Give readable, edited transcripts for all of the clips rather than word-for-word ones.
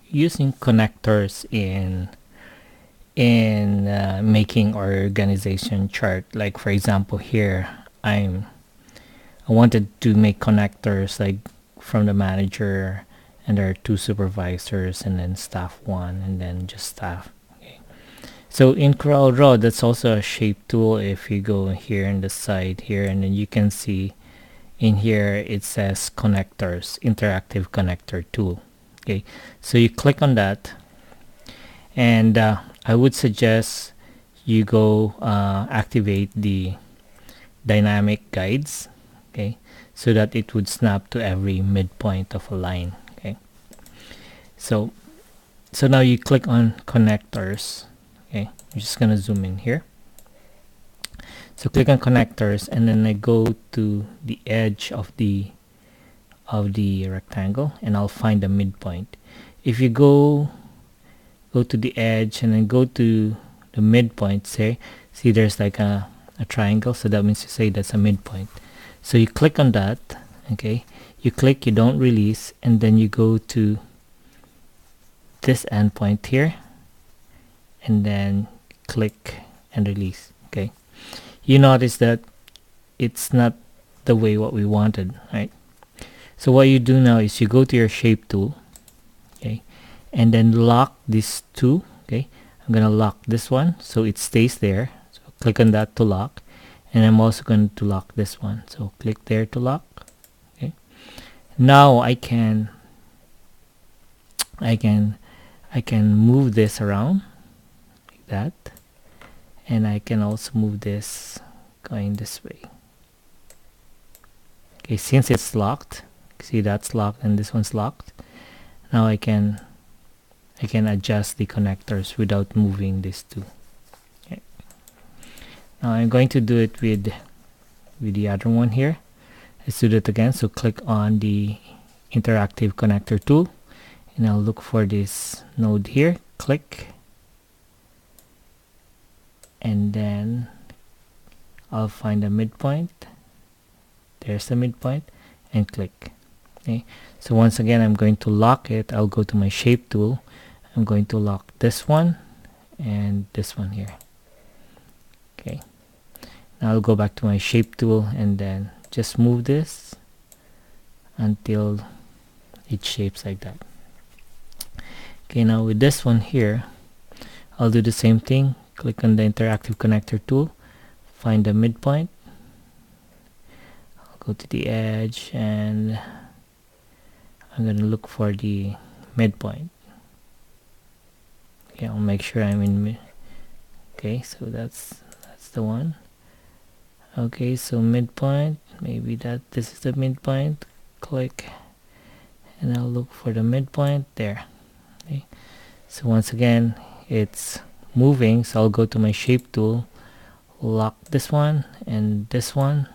using connectors in making organization chart. Like for example here, I wanted to make connectors like from the manager, and there are 2 supervisors, and then staff 1, and then just staff. Okay. So in CorelDRAW, that's also a shape tool. If you go here in the side here, and then you can see in here it says connectors, interactive connector tool. Okay, so you click on that, and I would suggest you go activate the dynamic guides, okay, so that it would snap to every midpoint of a line. Okay, so now you click on connectors. Okay, I'm just gonna zoom in here. So click on connectors, and then I go to the edge of the rectangle, and I'll find the midpoint. If you go to the edge and then go to the midpoint, see there's like a triangle, so that means you say that's a midpoint. So you click on that. Okay, you click, you don't release, and then you go to this endpoint here, and then click and release. Okay, you notice that it's not the way what we wanted, right? So what you do now is you go to your shape tool, okay, and then lock these 2. Okay, I'm gonna lock this one so it stays there. So click on that to lock, and I'm also going to lock this one. So click there to lock. Okay, now I can move this around like that, and I can also move this going this way. Okay, since it's locked, see that's locked and this one's locked. Now I can adjust the connectors without moving these 2. Okay. Now I'm going to do it with the other one here. Let's do that again. So click on the interactive connector tool, and I'll look for this node here. Click, and then I'll find a midpoint. There's the midpoint, and click. Okay, so once again I'm going to lock it. I'll go to my shape tool. I'm going to lock this one and this one here. Okay, now I'll go back to my shape tool, and then just move this until it shapes like that. Okay, now with this one here, I'll do the same thing. Click on the interactive connector tool, find the midpoint. I'll go to the edge, and I'm going to look for the midpoint. Okay, I'll make sure I'm in okay, so that's the one. Okay, so midpoint, maybe this is the midpoint. Click, and I'll look for the midpoint there. Okay, so once again it's moving, so I'll go to my shape tool, lock this one and this one,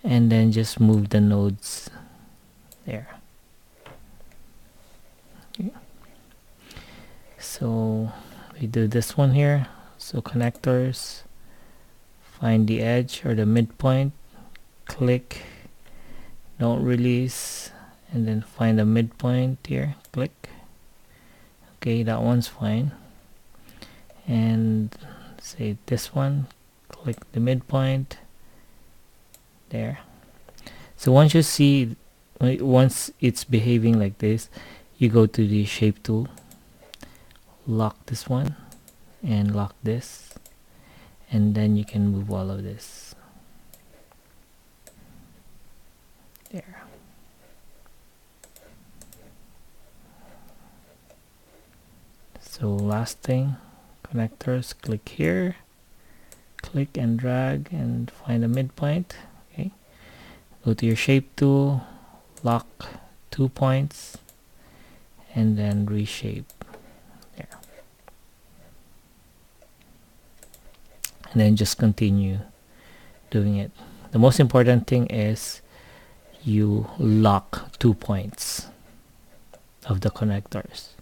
and then just move the nodes there. Okay. So we do this one here. So connectors, find the edge or the midpoint, click, don't release, and then find the midpoint here. Click. Okay, that one's fine. And say this one, click the midpoint there. So once you see, once it's behaving like this, you go to the shape tool, lock this one and lock this, and then you can move all of this there. So last thing, connectors, click here, click and drag and find a midpoint. Okay, go to your shape tool, lock 2 points, and then reshape there, and then just continue doing it. The most important thing is you lock 2 points of the connectors.